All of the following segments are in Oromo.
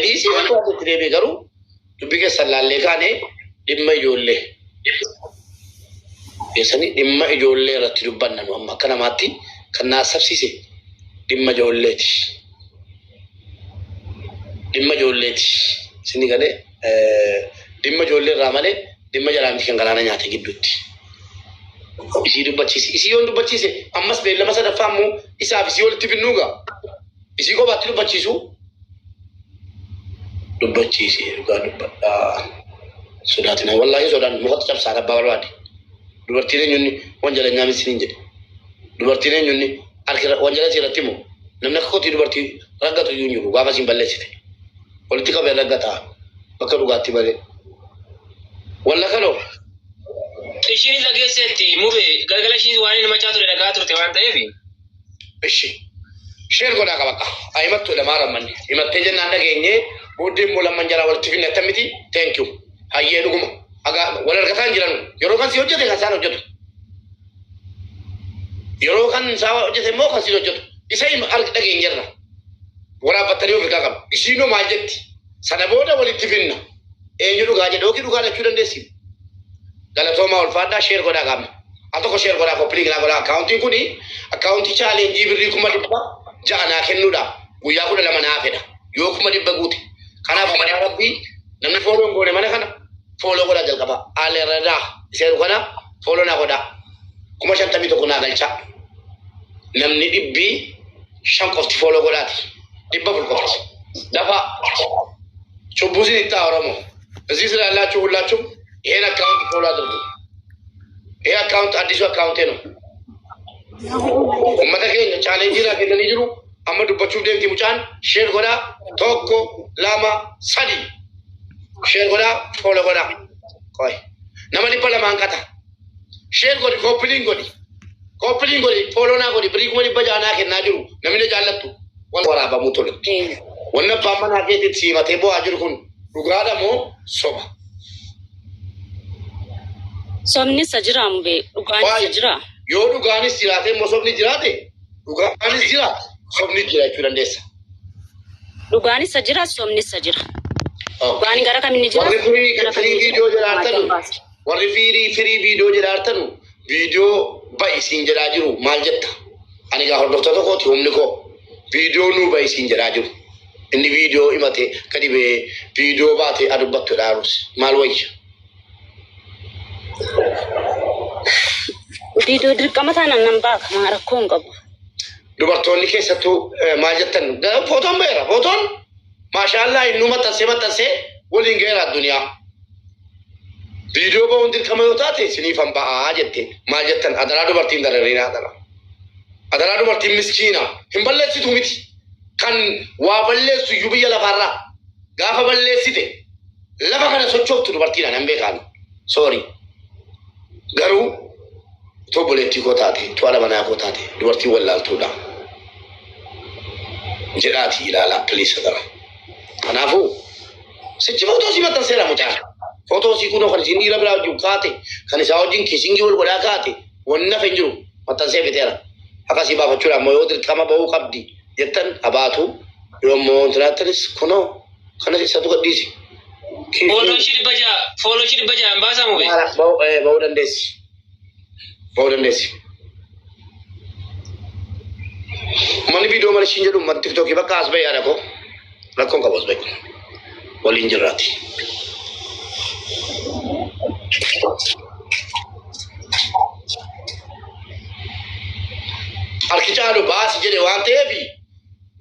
ديسي ولا تريبي قرو تبيك سلالة كانه دم يجولله يسني دم يجولله رتلوبنا نوما كنا ماتي كنا سبسيسي دم يجولله دم يجولله سني كده دم يجولله رامله دم يجرام تكين كلانا نياته كدوتي isi yon dubbachise ammas beella masa dafamu isa isi walitti finnuga isi ko baatti dubbachise duga dubbadha sodatina wallahi sodan muqat tab sara bawalwadi dubartine nyunni wonjala nyami sinin jede dubartine nyunni arkira wonjala siratimo namna ko ti dubarti ragatu yunyu baba sim ballesite politika be ragata bakka dugati bare walla kalo ishini lage seti mube galgala shini wani na machato da gato te wanta yefi ishi sher goda ka baka ay matto da maram man imatte janna ndage nye bodde mo la manjara wal tifina tamiti thank you hayye duguma aga wala ka tan jiranu yoro kan si hojjete ka sano hojjetu yoro kan sa hojjete mo kan si hojjetu isay ar dage njerna wala battariyo ka kam ishino majetti sana boda wal tifina e nyudu gaje doki dugala chudande si galatoma ol fada share goda gam atoko share goda ko pling la goda accounting kuni accounting challenge ibri kuma dibba jana kennuda buya ko la mana afeda yo kuma dibba guti kana ba mana rabbi namna folo ngone mana kana folo goda jal kaba ale rada share goda folo na goda kuma shanta mi to kuna galcha namni dibbi shanko folo goda dibba fol ko dafa chubuzi ta oromo zisra la chulla chum هنا account follow adurdu account additional account eno ummata keenya challenge ira kenani jiru amma dubbachu deemti mucaan share goda tokko lama sadi share goda follow goda koy namani pala mankata share godi coupling godi follow na godi bri kuma bajana kenna jiru namine jallatu wal waraba mutol wonna pamana ke ti mate bo ajur kun rugada mo soba somni sajira mbe dugani sajira yo dugani sirate mo somni jirate dugani jira somni jira churandesa dugani sajira somni sajira dugani gara kamini jira free video jarartanu warri free video jarartanu video bai sinjara jiru maljetta ani ga hordofta ko ti humni ko video nu bai sinjara jiru indi video imate kadi be video bate adubatto darus malwayja video dirqama namba kamara kongabu dubartoonni keessattuu maal jettan footoon beera footoon maashaallah innuma tasse waliin geera duniyaa video ba'uun dirqama yoo taate siniifan ba'aa jette maal jettan adaraa dubartiin darariina adaraa dubartiin miskiina hin balleessitu miti kan waa balleessu iyyuu biyya lafaarraa gaafa balleessite lafa kana sochooftu dubartiidhaan hin beekaan sorry garuu toboletti ko taate to ala mana ko taate dubartii wallaaltuudha jedhaati ilaala please dara kanaafuu sichi footoo si matan seera mucaa footoo si kuno kan sinni rabra ju kaate kan isa wajin kisingi wal goda kaate wonna fenjiru matan se bitera akasi baba chura moyo dir kama bawu qabdi jettan abatu yomo tratris kuno kana si satu kadisi follow shiri baja ambasa mo be bawdandesi mani video mari shinjadu man tiktok ki bakas bay ada ko rakon ka bos bay walin jirati arkijalu bas jere wante bi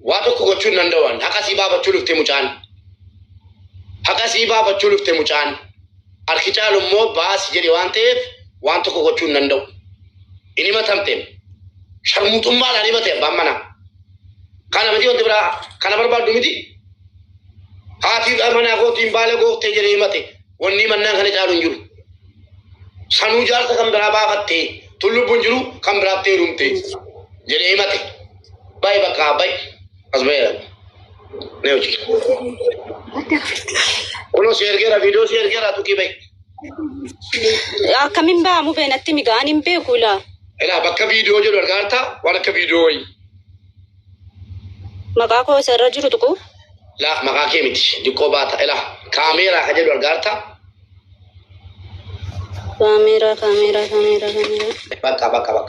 wato ko gochun nandawan hakasi baba chulufte muchan arkijalu mo bas jere wante wanto ko gochun nandaw ini matamtem sharmutumma la nimate bamana kana mati wonte bra kana barba dumiti hati amana ko timbale go te jere mate wonni manna kana jaalun juru sanu jaal ta kam bra ba fatte tullu bunjuru kam bra te rumte jere mate bay baka bay asbaya neochi kono share kera video share kera tu ki bay akamin ba mu benatti miganin be kula ila bakka video je dorgarta wala ka video yi maga ko sarra juru tuko لا مقاكي متي ديكوباتا إلا كاميرا خجل ورقارتا كاميرا بكا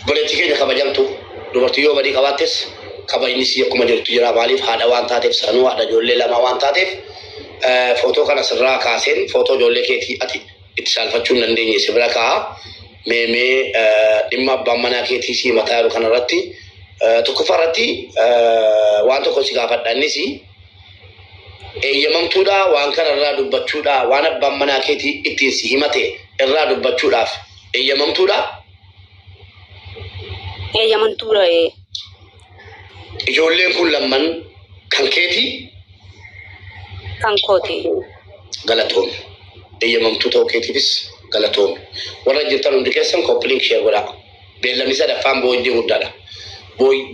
بوليتيكي جا كبجمتو دوبرتيو بدي كباتس كباينيسي يكما جرتو جرا باليف هذا وان تاتف سانو هذا جولي لما وان تاتف فوتو كان سرا كاسين فوتو جولي كيتي أتي اتصال فتشون ننديني سبرا كا مي إما بامنا كيتي سي متارو كان رتي تكفرتي وان تكوسي كافت دانيسي يممتودا وان كان الرادو بتشودا وانا بامنا كيتي اتيسي همتي الرادو بتشودا يممتودا يممتودا ijoolleen kun lamman kan keeti kan kooti galatoon eeyyamamtuu ta'uu keetiifis galatoon warra jirtan hundi keessan kompiiliink sheer godhaa beellamni sadaffaan booddee guddaadha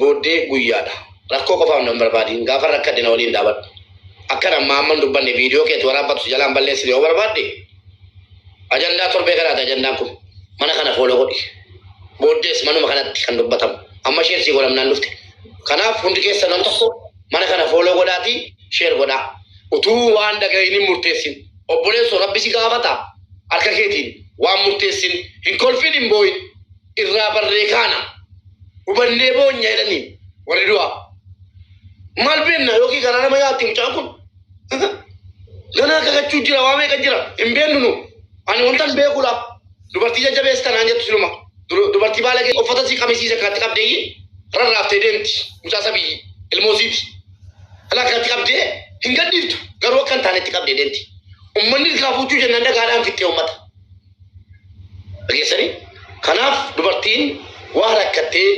booddee guyyaadha rakkoo qofaaf nan barbaadiin gaafa rakkadina waliin dhaabadhu akkan amma amman dubbanne viidiyoo keetti waraabbatu jalaan balleessine yoo barbaadde ajandaa torbee kanaati ajandaan kun mana kana fooloo godhi booddees manuma kanatti kan dubbatamu amma sheersii godhamnaan dhufte kanaaf hundi keessa nan tokko mana kana fooloo godhaati sheer godhaa utuu waan dhaga'ini murteessin obboleessoo rabbi si gaafata harka keetiin waan murteessin hin kolfin hin booyin irraa barree kaana hubannee boonya jedhanii warri du'a maal beenna yookiin garaa nama yaatti mucaan kun ganaa kakachuu jira waa meeqa jira hin beennu nu ani wantan beekudha dubartii jajjabeessi tanaan jettu siluma dubartii baala kee uffata si qamisiisa kanatti qabdeeyyi rarraaftee deemti mucaa sabii ilmoosiiti alaa kanatti qabdee hin gadhiiftu garuu akka hin taanetti qabdee deemti ummanni irkaafuuchuu jennaan dhagaadhaan fixxee ummata dhageessanii kanaaf dubartiin waa rakkattee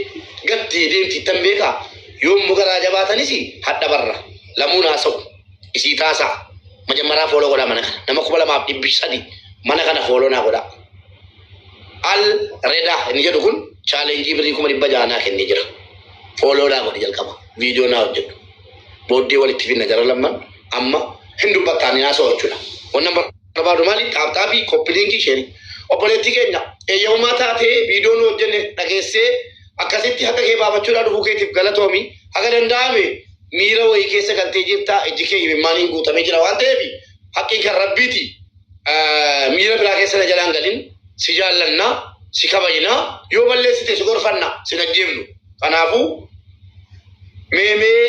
gattee deemti tan beekaa yoommoo garaa jabaatanis hadha barra lamuun haasa'u isii taasaa majammaraa fooloo godhaa mana kana nama 2,300 mana kana fooloo naa godhaa al redaa inni jedhu kun chaalenjii birrii 600 kennee jira fooloo naa godhi jalqaba viidiyoo naa hojjedhu booddee walitti finna jara lamman amma hin dubbattaanii haasa'u jechuudha wannan barbaadu maali xaapxaabii koppiliinkii sheerii obboleettii keenya eeyyamamaa taatee viidiyoo nu hojjenne dhageessee akkasitti haqa kee baafachuudhaan dhufuu keetiif galatoomi haga danda'ame miira wayii keessa galtee jirtaa ijji kee imimmaaniin guutamee jira waan ta'eef haqqii kan rabbiiti miira biraa keessa na jalaan galin si jaallannaa si kabajnaa yoo balleessite si gorfannaa si ajjeefnu kanaafuu meemee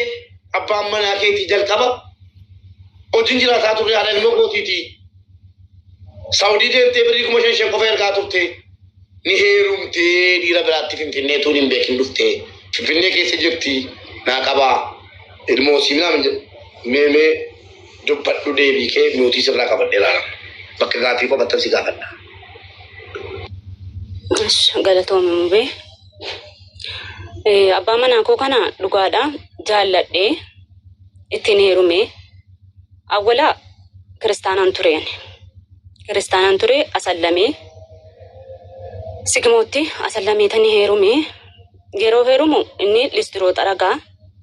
abbaan manaa keetii jalqaba hojiin jiraataa turre haadha ilmoo gootiitii saawudii deemtee birrii 5,000 qofa ergaa turte ni heerumtee dhiira biraatti finfinnee tuun hin beekin dhuftee finfinnee keessa jirti naa qabaa ilmoo siimnaa meemee dubbadhu deebii kee mootii sirraa qabadhee laala bakka gaafii qofattan si gaafadha. Galatoomii mubee abbaa manaa koo kana dhugaadha jaalladhee ittiin heerumee awwala kiristaanaan ture asallamee sigmootti asallamee tani heerumee yeroo heerumu inni listiroo xaragaa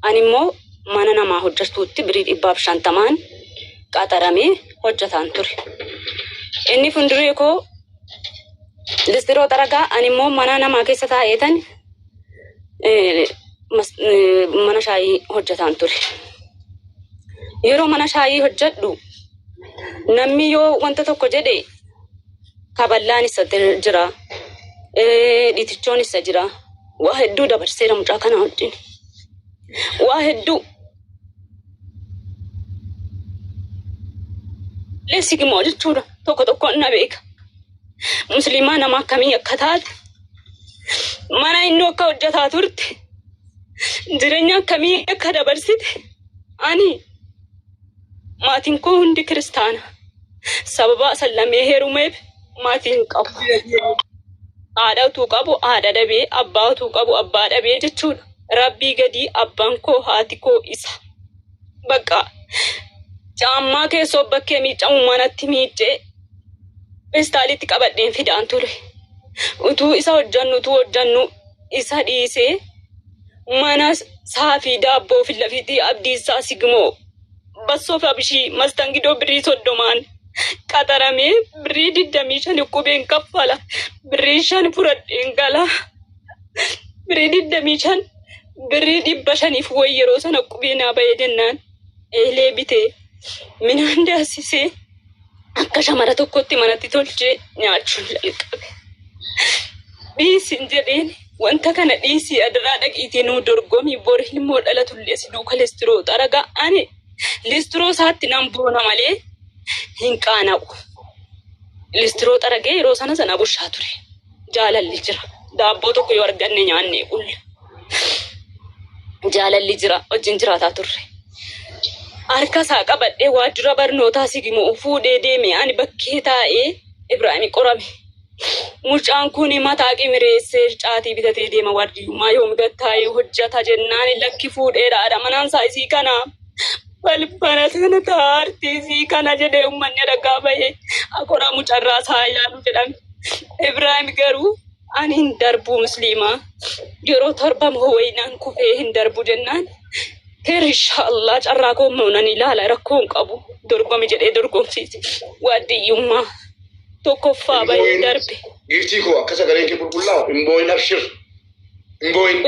ani immoo mana namaa hojjetuutti birrii 150 qaxaramee hojjetaan ture inni fundurii koo listiroo xaragaa ani immoo mana namaa keessa taa'eetan mana shaayii hojjetaan ture yeroo mana shaayii hojjedhu namni yoo wanta tokko jedhe kaballaan isa jira dhitichoon isa jira waa hedduu dabarseera mucaa kana wajjin waa hedduu leesigimoo jechuudha tokko na beeka musliimaa nama akkamii akka taate mana inni akka hojjetaa turte jireenya akkamii akka dabarsite ani maatiin koo hundi kiristaana sababa sallamee heerumeef maatiin qabu haadha utuu qabu haadha dhabee abbaa utuu qabu abbaa dhabee jechuudha rabbii gadii abbaan koo haati koo isa bakka caammaa keessoo bakkee miicamu manatti miicee pestaalitti qabadheen fidaan ture utuu isa hojjannu isa dhiisee mana saafii daabboo fi lafiitii abdiisaa sigmoo bassoof abishii mastangidoo birrii 30 qaxaramee birrii 25 qubeen kaffala birrii 5 fudhadheen gala birrii 25 birrii 500 wayi yeroo sana qubeenaa bahee jennaan eelee bitee minaan daasisee akka shamara tokkotti manatti tolchee nyaachuun jalqabe. Dhiisin jedheen wanta kana dhiisii adaraa dhaqiitii nuu dorgomii bor ilmoo dhalatullee si duuka listiroo xaragaa ani listiroo isaatti nan boona malee hin qaana'u. Listiroo xaragee yeroo sana bushaa ture. Jaalalli jira. Daabboo tokko yoo arganne nyaannee qulle. Jaalalli jira wajjin jiraataa turre. Harka isaa qabadhee waajjira barnootaa sigimoo fuudhee deeme ani bakkee taa'ee Ibraahim qorame. Mucaan kun mataa qimireessee caatii bitatee deema waardiyyummaa yoom gattaa'ee hojjata jennaan lakki fuudheedhaadha manaan isaa isii kana balbala sana taa'artii isii kana jedhee uummanni dhagaa bahee akoraa mucarraa isaa yaalu jedhame. Ibraahim garuu ani hin darbu musliimaa yeroo torba moo waynaan kufee hin darbu jennaan inshallah carraa koo moonan ilaala rakkoon qabu dorgomi jedhee dorgomsiise waardiyyummaa tokkoffaa bahee darbe. Giftii koo akka sagaleen kee qulqullaa'u hin boo'in abshir hin boo'in.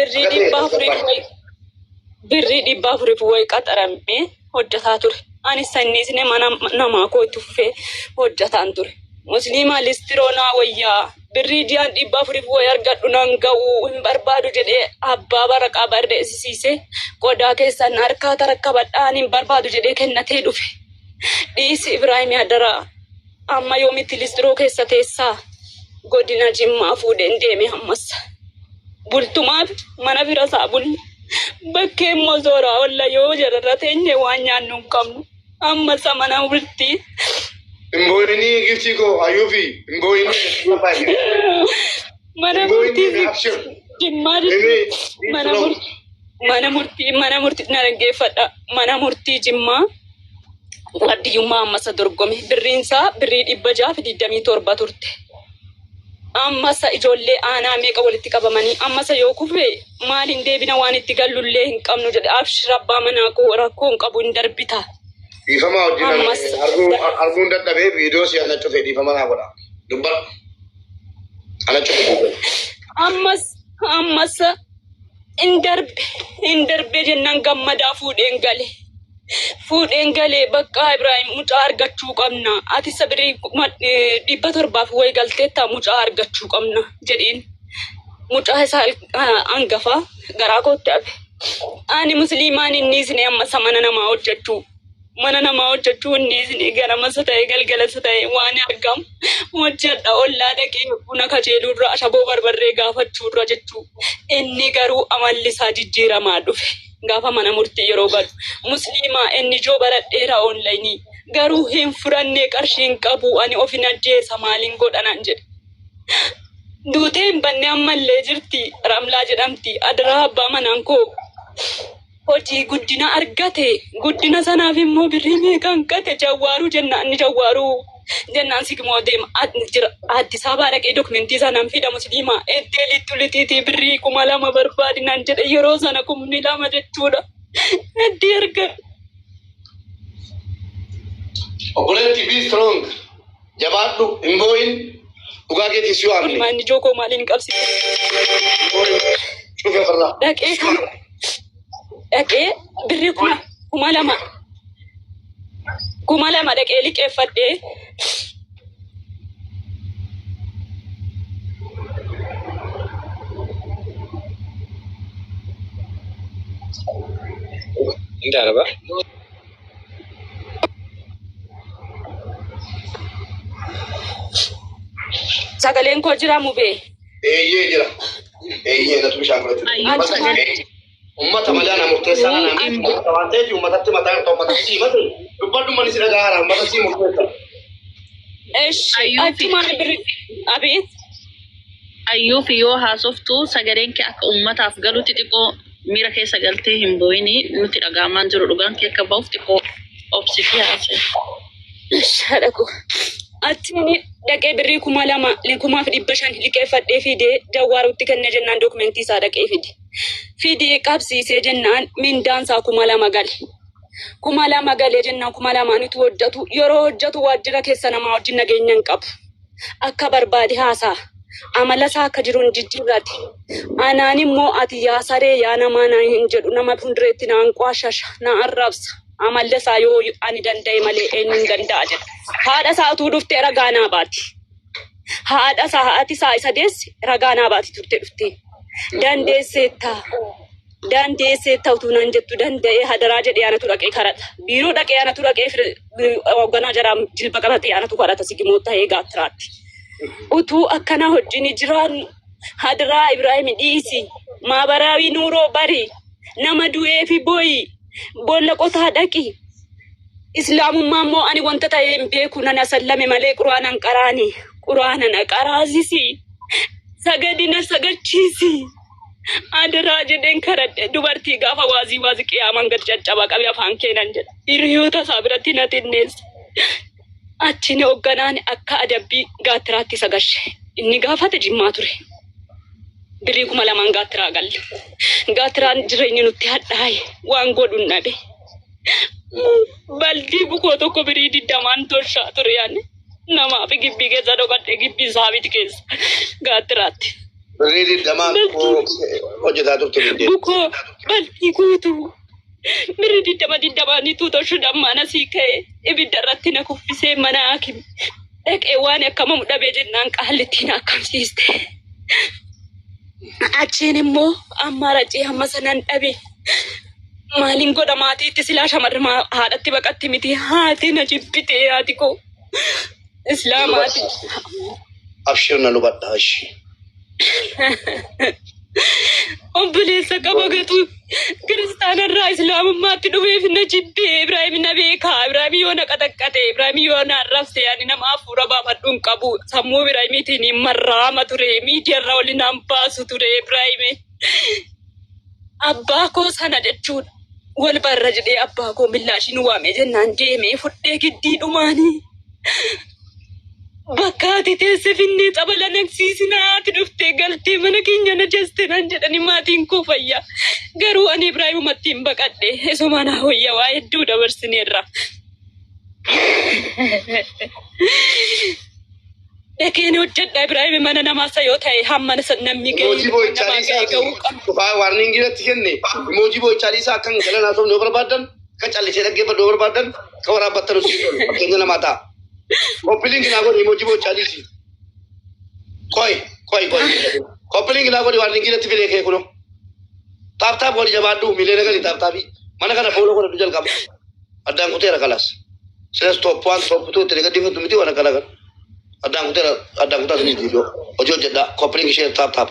Birrii 400 wayi qaxaramee hojjataa ture. Ani sanniisne mana namaa koo itti fufee hojjataan ture. Musliimaa listiroonaa wayyaa birrii 400 wayi argadhu nan ga'uu hin barbaadu jedhee abbaa baraqaa barreessisiisee qodaa keessan harkaa tarakkabadhaan hin barbaadu jedhee kennatee dhufe. Dhiisi Ibraahim Adaraa amma yoomitti listiroo keessa teessaa godina Jimmaa fuudheen deeme ammas. Bultumaaf mana bira isaa bulle. Bakkee immoo zooraa olla yoo jararra teenye waan nyaannu hin qabnu. Ammas mana bultii. Imboyini giftii koo ayuufi imboyini. Mana murtii Jimmaa mana murtii na dhaggeeffadha. Mana murtii Jimmaa waardiyyummaa ammasa dorgome. Birriinsaa birrii 627 turte. Ammasa ijoollee aanaa meeqa walitti qabamanii ammasa yoo kufe maaliin deebina waan itti gallullee hin qabnu jedhe abshir abbaa manaa koo rakkoo hin qabu hin darbita. Dhiifama hojii arguun dadhabee viidiyoo si ana cufe dhiifama naa godha. Dubbar ana cufe. Ammas hin darbe jennaan gammadaa fuudheen galee bakka Ibraahim mucaa argachuu qabna. Ati sabirii 700 wayi galteetta mucaa argachuu qabna jedheen. Mucaa isaa hangafa garaa kootti hafe. Ani musliimaan inni isne amma mana namaa hojjechuu. Mana namaa hojjechuu inni isne ganamas ta'e galgalas ta'e waan argamu hojjedha ollaa dhaqee buna kajeelurra ashaboo barbarree gaafachuurra jechuu. Inni garuu amalli isaa jijjiiramaa dhufe. Gaafa mana murtii yeroo gadu musliimaa inni joo baradheera onlaayinii garuu hin furannee qarshiin qabu ani ofin ajjeesa maaliin godhanan jedhe. Duutee hin banne ammallee jirti Ramlaa jedhamti Adaraa abbaa manaan koo hojii guddina argate guddina sanaaf immoo birrii meeqaan qate jawwaaruu jennaan ni jawwaaruu jennaan sigmoo deema Addis Ababaa dhaqee dokumentii sanaan fida musliimaa eddee lixxulitiitii birrii 2,000 barbaadinaan jedhe yeroo sana 2,000 jechuudha. Eddee arga. Obboleetti be strong jabaadhu hin boo'in dhugaa keetii si waamne. Manni jookoo maaliin qabsite? Cufe farraa. Dhaqee birrii 2,000 dhaqee liqeeffadhee. Indah apa? Sagaleen koo jira mubee. Jira. Na tu bisa ummata malana murteessa nami tawantee ummatatti mataa ummatti matu dubbadhu manis dhagaara ummatti murteessa. Achuma abeet. Ayyuu fi yoo haasoftu sagaleen kee akka ummataaf galu xixiqqoo miira keessa galtee hin boo'ini nuti dhagaamaan jiru dhugaan kee akka ba'uuf xiqqoo obsitii haasa'e. Shadhaku. Ati dhaqee birrii 2,500 liqeeffadhee fidee jawwaarutti kenne jennaan dokumentii isaa dhaqee fide. Fidee qabsiisee jennaan mindaan isaa 2,000 gale. 2,000 galee jennaan 2,000 hojjetu yeroo hojjetu waajjira keessa namaa wajjin nageenya hin qabu. Akka barbaade haasaa. amala isaa akka jiru hin jijjiirrate. Anaan immoo ati yaa saree yaa namaa na hin jedhu nama fuuldureetti naan qaashasha na arrabsa. Amala isaa yoo ani danda'e malee eenyuun danda'a jedha. Haadha isaa utuu dhuftee ragaa naa baati. Haadha isaa haati isaa isa deesse ragaa naa baati turte dhuftee. Dandeesseetta utuu naan jettu danda'ee hadaraa jedhee anatu dhaqee kadhata. Biiroo dhaqee anatu dhaqee hoogganaa jaraa jilba qabatee anatu kadhata sigimoota eegaa tiraatti. Utuu akkana wajjin jiraannu hadaraa Ibraahim dhiisi maabaraawi nuuroo bari nama du'ee fi boyi boolla qotaa dhaqi. Islaamummaa immoo ani wanta ta'e hin beeku nana sallame malee quraanaan qaraani quraanaan qaraasisi sagadina sagachiisi. Adaraa jedheen kadhadhe dubartii gaafa waazii qiyaamaan gad caccabaa qabee afaan keenan jedha. Hiriyoota isaa biratti na xinneessa. Achini hoogganaan akka adabbii gaattiraatti isa gashe. Inni gaafate Jimmaa ture. Birii 2,000 gaattiraa galle. Gaattiraan jireenya nutti hadhaaye waan godhuun dhabe. Baldii bukoo tokko birii 20 toshaa ture yaanne. Namaaf gibbii keessa dhokadhe gibbii saabiti keessa gaattiraatti. Birii 20 hojjetaa turte biddeena. Bukoo baldii guutuu. Birii 20 toshu dhammaana sii ka'e ibidda irratti na kuffisee mana hakim dhaqee waan akkamamu dhabee jennaan qaallittiin akkamsiiste. Achiin immoo amma racee hamma sanan dhabe maaliin godha maatiitti silaa shamarruma haadhatti baqatti miti haati na jibbitee haati koo islaamaati. Abshir na lubadha ashi. Obboleessa qaba gatu kiristaanarraa islaamummaatti dhufeef na jibbee Ibraahim na beekaa. Ibraahim yoo na qaxaqqate Ibraahim yoo na arrabse ani nama hafuura baafadhuun qabu sammuu Ibraahimiitiin hin marraama ture miidiyaarraa oli naan baasu ture Ibraahim. Abbaa koo sana jechuudha wal barra jedhee abbaa koo millaashiin waame jennaan deemee fudhee giddii dhumaanii. Bakka ati teesse finnee xabala naqsiisinaa ati dhuftee galtee mana keenya na jeste naan jedhani maatiin koo fayyaa. Garuu ani Ibraahimumatti hin baqadhe isuma na hoyya waa hedduu dabarsineerra. Dhaqeen hojjedha Ibraahim mana namaasa yoo ta'e hamma namni ga'e nama ga'e ga'uu qabu. Warning irratti kenne emoojii boo'ichaalee akkan galanaa ta'uu barbaadan kan callisee dhaggeeffadhu barbaadan kan waraabbattan fakkeenya namaa ta'a. Koppiling na godi emoji bo chalisi. Koi. Koppiling na godi warning gila tifile ke kuno. Tap godi jabadu milene kali tap. Mana kana follow ko dujal kam. Adang kutera kalas. Saya stop 1 stop 2 tere gadi tumiti wana kala kan. Adang kutera ni video. Ojo jeda koppiling share tap.